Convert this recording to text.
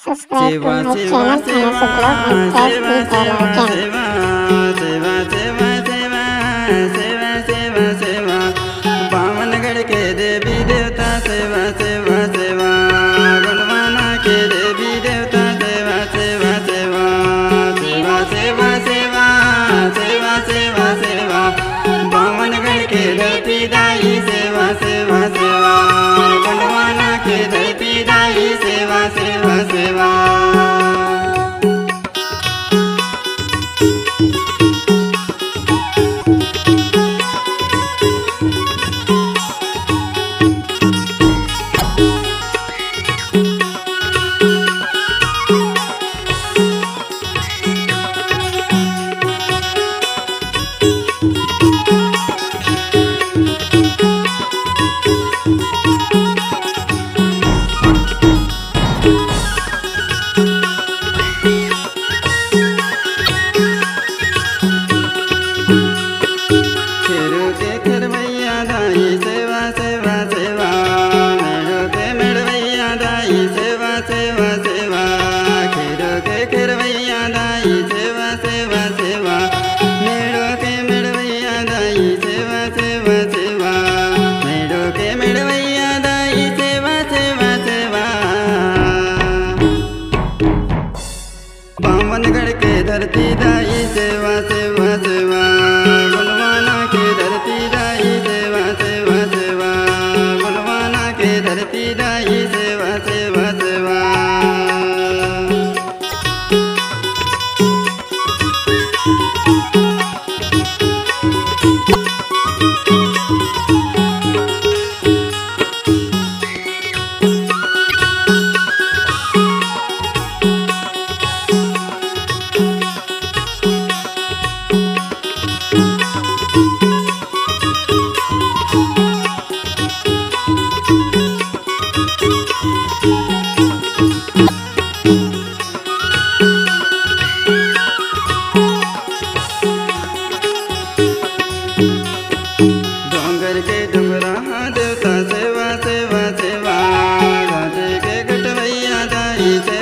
Subscribe to my channel Thanas Vlog and press the bell icon. पावनगढ़ के देवी देवता सेवा सेवा सेवा, गुणवाना के देवी देवता सेवा सेवा सेवा, सेवा सेवा सेवा सेवा सेवा सेवा, पावनगढ़ के धरती दाई सेवा सेवा सेवा, गुणवाना के धरती दाई सेवा सेवा सेवा। सेवा सेवा सेवा, मेढ़ो के मेढ़वैया दाई सेवा सेवा सेवा, खीरो के खिरवैया दाई सेवा सेवा सेवा, मेढ़ो के मेढ़वैया दाई सेवा सेवा सेवा, मेढ़ो के मेढ़वैया दाई सेवा सेवा सेवा। पावनगढ़ के धरती दाई सेवा सेवा सेवा, गुणवाना के धरती दाई सेवा सेवा सेवा, गुणवाना के धरती दाई सेवा सेवा सेवा। डोंगर के डुमरा देवता सेवा सेवा सेवा, घाटे के गटवैया दाई सेवा